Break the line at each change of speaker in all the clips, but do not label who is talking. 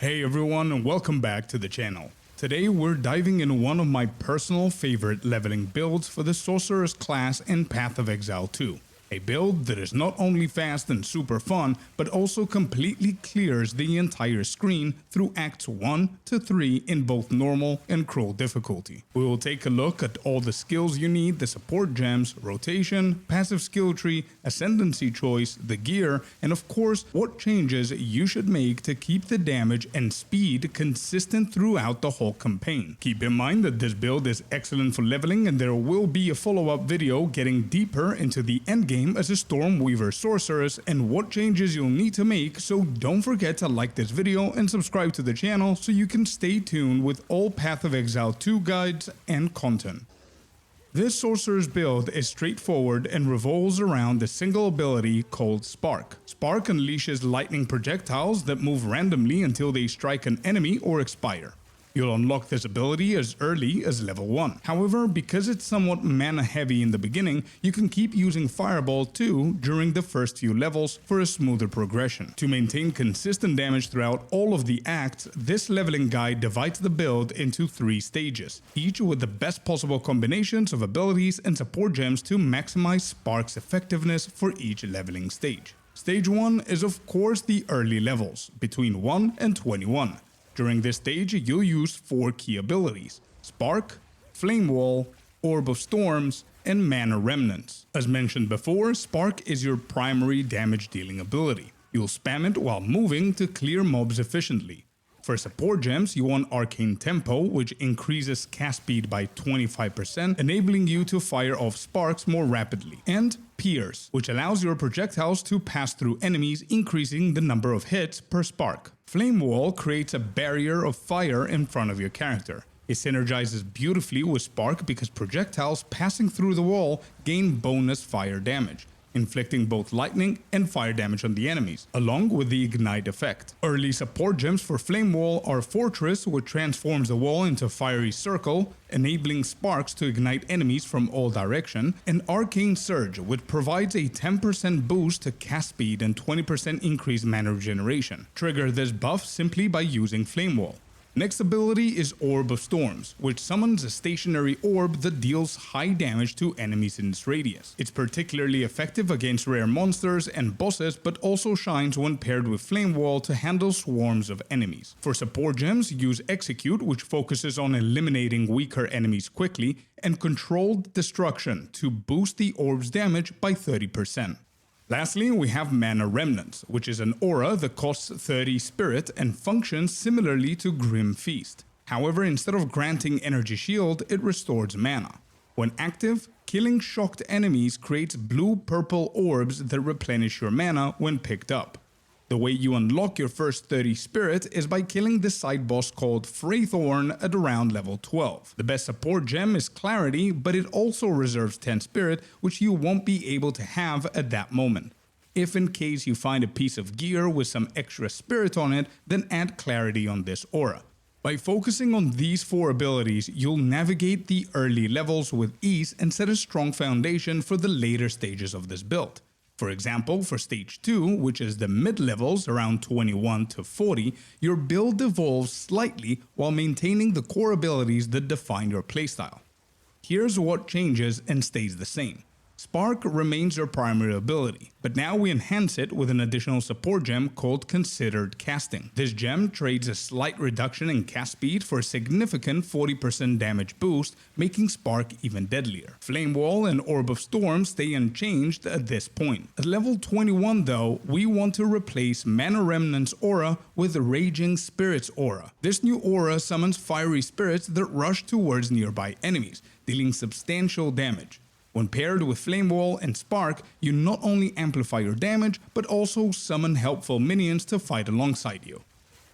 Hey everyone, and welcome back to the channel. Today we're diving into one of my personal favorite leveling builds for the Sorceress class in Path of Exile 2. A build that is not only fast and super fun, but also completely clears the entire screen through Acts 1 to 3 in both normal and cruel difficulty. We will take a look at all the skills you need, the support gems, rotation, passive skill tree, ascendancy choice, the gear, and of course what changes you should make to keep the damage and speed consistent throughout the whole campaign. Keep in mind that this build is excellent for leveling, and there will be a follow-up video getting deeper into the endgame as a Stormweaver Sorceress and what changes you'll need to make, so don't forget to like this video and subscribe to the channel so you can stay tuned with all Path of Exile 2 guides and content. This Sorcerer's build is straightforward and revolves around a single ability called Spark. Spark unleashes lightning projectiles that move randomly until they strike an enemy or expire. You'll unlock this ability as early as level 1. However, because it's somewhat mana heavy in the beginning, you can keep using Fireball too during the first few levels for a smoother progression. To maintain consistent damage throughout all of the acts, this leveling guide divides the build into 3 stages, each with the best possible combinations of abilities and support gems to maximize Spark's effectiveness for each leveling stage. Stage 1 is of course the early levels, between 1 and 21. During this stage, you'll use 4 key abilities: Spark, Flame Wall, Orb of Storms, and Mana Remnants. As mentioned before, Spark is your primary damage dealing ability. You'll spam it while moving to clear mobs efficiently. For support gems, you want Arcane Tempo, which increases cast speed by 25%, enabling you to fire off sparks more rapidly, and Pierce, which allows your projectiles to pass through enemies, increasing the number of hits per spark. Flame Wall creates a barrier of fire in front of your character. It synergizes beautifully with Spark because projectiles passing through the wall gain bonus fire damage, inflicting both lightning and fire damage on the enemies, along with the ignite effect. Early support gems for Flame Wall are Fortress, which transforms the wall into a fiery circle, enabling sparks to ignite enemies from all directions, and Arcane Surge, which provides a 10% boost to cast speed and 20% increased mana regeneration. Trigger this buff simply by using Flame Wall. Next ability is Orb of Storms, which summons a stationary orb that deals high damage to enemies in its radius. It's particularly effective against rare monsters and bosses, but also shines when paired with Flame Wall to handle swarms of enemies. For support gems, use Execute, which focuses on eliminating weaker enemies quickly, and Controlled Destruction to boost the orb's damage by 30%. Lastly, we have Mana Remnants, which is an aura that costs 30 spirit and functions similarly to Grim Feast. However, instead of granting energy shield, it restores mana. When active, killing shocked enemies creates blue-purple orbs that replenish your mana when picked up. The way you unlock your first 30 spirit is by killing the side boss called Freythorn at around level 12. The best support gem is Clarity, but it also reserves 10 spirit, which you won't be able to have at that moment. If in case you find a piece of gear with some extra spirit on it, then add Clarity on this aura. By focusing on these 4 abilities, you'll navigate the early levels with ease and set a strong foundation for the later stages of this build. For example, for stage 2, which is the mid-levels around 21 to 40, your build evolves slightly while maintaining the core abilities that define your playstyle. Here's what changes and stays the same. Spark remains your primary ability, but now we enhance it with an additional support gem called Considered Casting. This gem trades a slight reduction in cast speed for a significant 40% damage boost, making Spark even deadlier. Flame Wall and Orb of Storms stay unchanged at this point. At level 21 though, we want to replace Mana Remnant's aura with Raging Spirits aura. This new aura summons fiery spirits that rush towards nearby enemies, dealing substantial damage. When paired with Flame Wall and Spark, you not only amplify your damage, but also summon helpful minions to fight alongside you.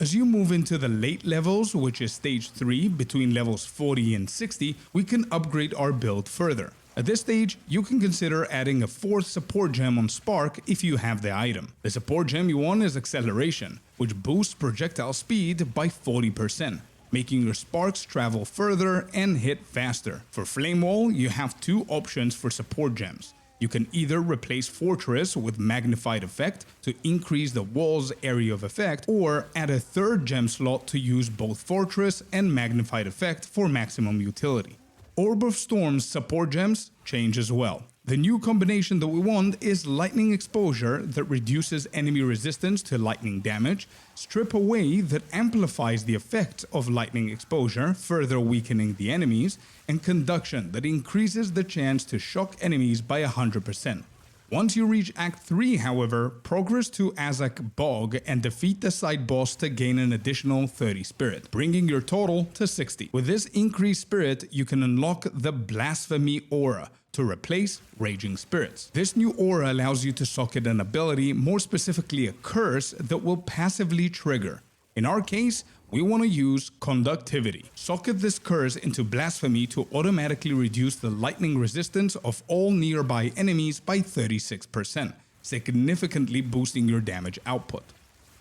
As you move into the late levels, which is stage 3, between levels 40 and 60, we can upgrade our build further. At this stage, you can consider adding a 4th support gem on Spark if you have the item. The support gem you want is Acceleration, which boosts projectile speed by 40%. Making your sparks travel further and hit faster. For Flame Wall, you have 2 options for support gems. You can either replace Fortress with Magnified Effect to increase the wall's area of effect, or add a third gem slot to use both Fortress and Magnified Effect for maximum utility. Orb of Storm's support gems change as well. The new combination that we want is Lightning Exposure that reduces enemy resistance to lightning damage, Strip Away that amplifies the effect of lightning exposure, further weakening the enemies, and Conduction that increases the chance to shock enemies by 100%. Once you reach Act 3, however, progress to Azak Bog and defeat the side boss to gain an additional 30 spirit, bringing your total to 60. With this increased spirit, you can unlock the Blasphemy Aura to replace Raging Spirits. This new aura allows you to socket an ability, more specifically a curse, that will passively trigger. In our case, we want to use Conductivity. Socket this curse into Blasphemy to automatically reduce the lightning resistance of all nearby enemies by 36%, significantly boosting your damage output.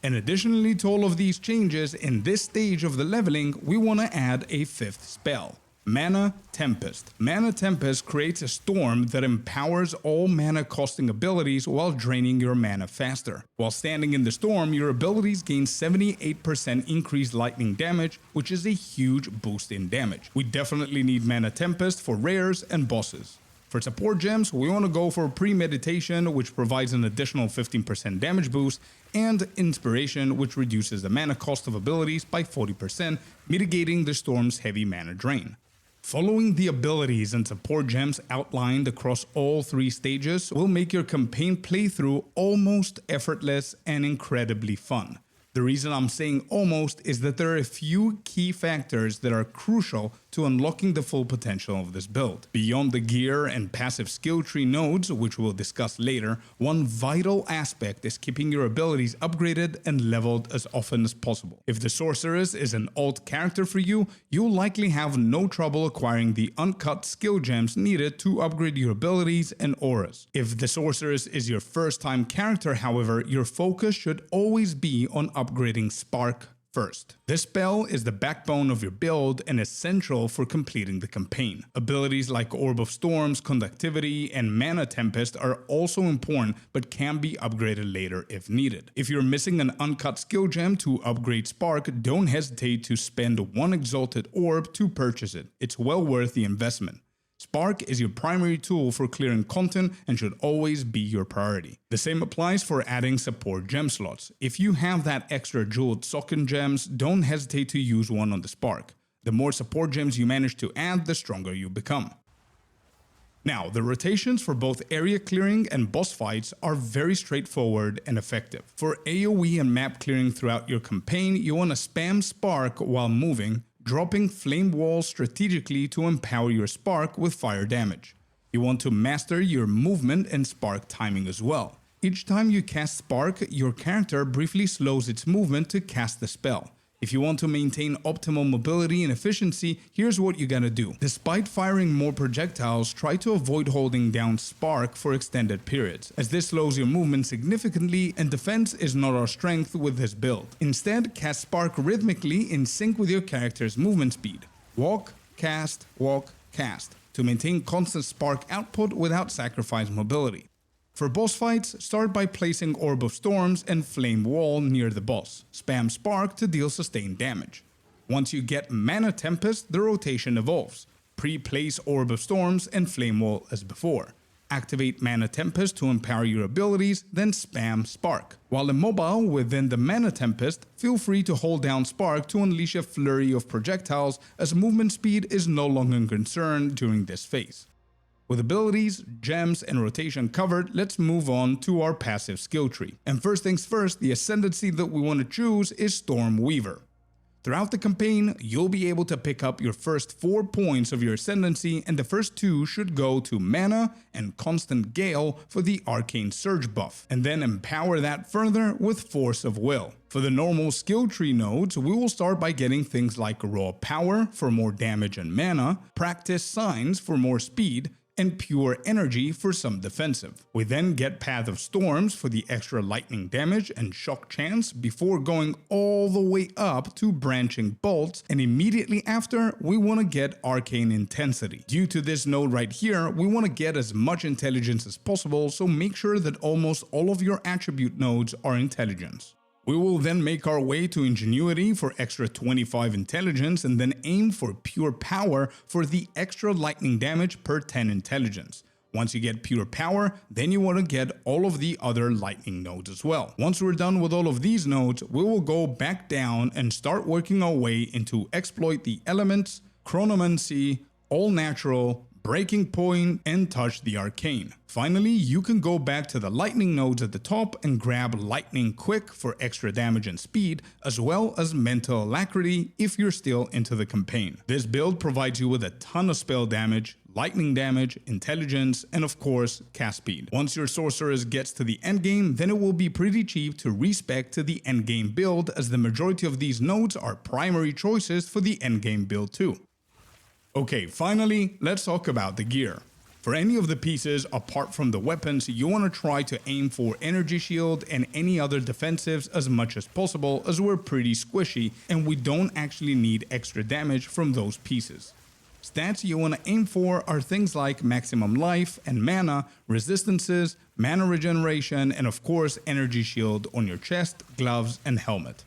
And additionally to all of these changes, in this stage of the leveling, we want to add a fifth spell. Mana Tempest. Mana Tempest creates a storm that empowers all mana costing abilities while draining your mana faster. While standing in the storm, your abilities gain 78% increased lightning damage, which is a huge boost in damage. We definitely need Mana Tempest for rares and bosses. For support gems, we want to go for Premeditation, which provides an additional 15% damage boost, and Inspiration, which reduces the mana cost of abilities by 40%, mitigating the storm's heavy mana drain. Following the abilities and support gems outlined across all three stages will make your campaign playthrough almost effortless and incredibly fun. The reason I'm saying almost is that there are a few key factors that are crucial to unlocking the full potential of this build. Beyond the gear and passive skill tree nodes, which we'll discuss later, one vital aspect is keeping your abilities upgraded and leveled as often as possible. If the Sorceress is an alt character for you, you'll likely have no trouble acquiring the uncut skill gems needed to upgrade your abilities and auras. If the Sorceress is your first time character, however, your focus should always be on upgrading Spark first. This spell is the backbone of your build and essential for completing the campaign. Abilities like Orb of Storms, Conductivity, and Mana Tempest are also important but can be upgraded later if needed. If you're missing an uncut skill gem to upgrade Spark, don't hesitate to spend one Exalted Orb to purchase it. It's well worth the investment. Spark is your primary tool for clearing content and should always be your priority. The same applies for adding support gem slots. If you have that extra jeweled socket gems, don't hesitate to use one on the Spark. The more support gems you manage to add, the stronger you become. Now, the rotations for both area clearing and boss fights are very straightforward and effective. For AoE and map clearing throughout your campaign, you want to spam Spark while moving, dropping Flame Walls strategically to empower your Spark with fire damage. You want to master your movement and Spark timing as well. Each time you cast Spark, your character briefly slows its movement to cast the spell. If you want to maintain optimal mobility and efficiency, here's what you gotta do. Despite firing more projectiles, try to avoid holding down Spark for extended periods, as this slows your movement significantly and defense is not our strength with this build. Instead, cast Spark rhythmically in sync with your character's movement speed. Walk, cast, to maintain constant Spark output without sacrifice mobility. For boss fights, start by placing Orb of Storms and Flame Wall near the boss. Spam Spark to deal sustained damage. Once you get Mana Tempest, the rotation evolves. Pre-place Orb of Storms and Flame Wall as before. Activate Mana Tempest to empower your abilities, then spam Spark. While immobile within the Mana Tempest, feel free to hold down Spark to unleash a flurry of projectiles, as movement speed is no longer a concern during this phase. With abilities, gems, and rotation covered, let's move on to our passive skill tree. And first things first, the ascendancy that we want to choose is Storm Weaver. Throughout the campaign, you'll be able to pick up your first 4 points of your ascendancy, and the first 2 should go to Mana and Constant Gale for the Arcane Surge buff, and then empower that further with Force of Will. For the normal skill tree nodes, we will start by getting things like Raw Power for more damage and mana, Practice Signs for more speed, and pure energy for some defensive. We then get Path of Storms for the extra lightning damage and shock chance before going all the way up to branching bolts, and immediately after we want to get arcane intensity. Due to this node right here, we want to get as much intelligence as possible, so make sure that almost all of your attribute nodes are intelligence. We will then make our way to Ingenuity for extra 25 intelligence and then aim for Pure Power for the extra lightning damage per 10 intelligence. Once you get Pure Power, then you want to get all of the other lightning nodes as well. Once we're done with all of these nodes, we will go back down and start working our way into Exploit the Elements, Chronomancy, All Natural, Breaking Point, and Touch the Arcane. Finally, you can go back to the lightning nodes at the top and grab Lightning Quick for extra damage and speed, as well as Mental Alacrity if you're still into the campaign. This build provides you with a ton of spell damage, lightning damage, intelligence, and of course, cast speed. Once your Sorceress gets to the endgame, then it will be pretty cheap to respec to the endgame build, as the majority of these nodes are primary choices for the endgame build too. Okay, finally, let's talk about the gear. For any of the pieces apart from the weapons, you want to try to aim for energy shield and any other defensives as much as possible, as we're pretty squishy and we don't actually need extra damage from those pieces. Stats you want to aim for are things like maximum life and mana, resistances, mana regeneration, and of course energy shield on your chest, gloves, and helmet.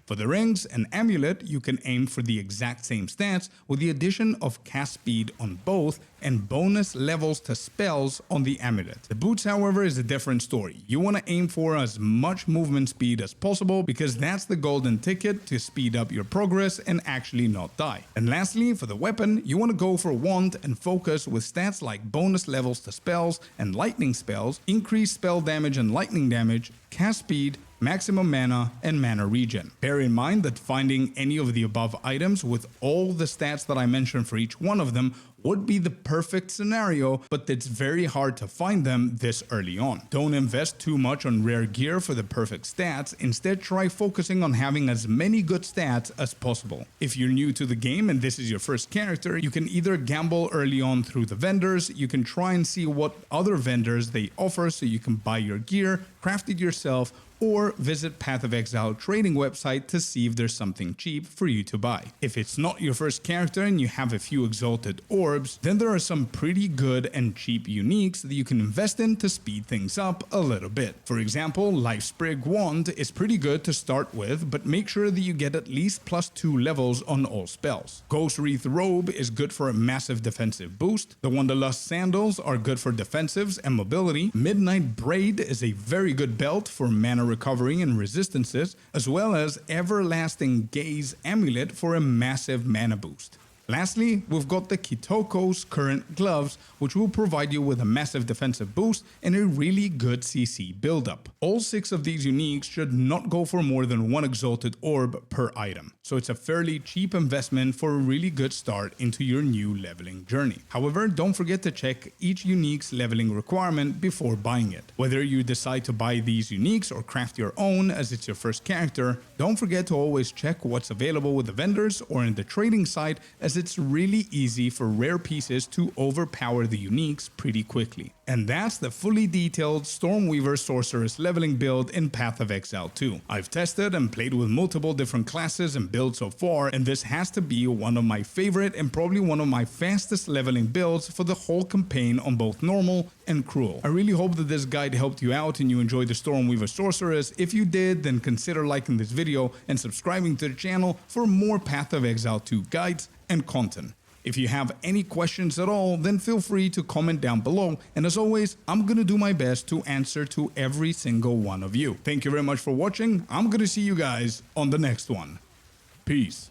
For the rings and amulet, you can aim for the exact same stats with the addition of cast speed on both and bonus levels to spells on the amulet. The boots, however, is a different story. You want to aim for as much movement speed as possible because that's the golden ticket to speed up your progress and actually not die. And lastly, for the weapon, you want to go for wand and focus with stats like bonus levels to spells and lightning spells, increased spell damage and lightning damage, cast speed, maximum mana, and mana regen. Bear in mind that finding any of the above items with all the stats that I mentioned for each one of them would be the perfect scenario, but it's very hard to find them this early on. Don't invest too much on rare gear for the perfect stats, instead try focusing on having as many good stats as possible. If you're new to the game and this is your first character, you can either gamble early on through the vendors, you can try and see what other vendors they offer so you can buy your gear, craft it yourself, or visit Path of Exile trading website to see if there's something cheap for you to buy. If it's not your first character and you have a few exalted orbs, then there are some pretty good and cheap uniques that you can invest in to speed things up a little bit. For example, Life Sprig Wand is pretty good to start with, but make sure that you get at least +2 levels on all spells. Ghost Wreath Robe is good for a massive defensive boost. The Wanderlust Sandals are good for defensives and mobility. Midnight Braid is a very good belt for mana recovery and resistances, as well as Everlasting Gaze Amulet for a massive mana boost. Lastly, we've got the Kitoko's Current Gloves, which will provide you with a massive defensive boost and a really good CC buildup. All 6 of these uniques should not go for more than 1 exalted orb per item, so it's a fairly cheap investment for a really good start into your new leveling journey. However, don't forget to check each unique's leveling requirement before buying it. Whether you decide to buy these uniques or craft your own as it's your first character, don't forget to always check what's available with the vendors or in the trading site, as it's really easy for rare pieces to overpower the uniques pretty quickly. And that's the fully detailed Stormweaver Sorceress leveling build in Path of Exile 2. I've tested and played with multiple different classes and builds so far, and this has to be one of my favorite and probably one of my fastest leveling builds for the whole campaign on both normal and cruel. I really hope that this guide helped you out and you enjoyed the Stormweaver Sorceress. If you did, then consider liking this video and subscribing to the channel for more Path of Exile 2 guides and content. If you have any questions at all, then feel free to comment down below, and as always, I'm gonna do my best to answer to every single one of you. Thank you very much for watching. I'm gonna see you guys on the next one. Peace.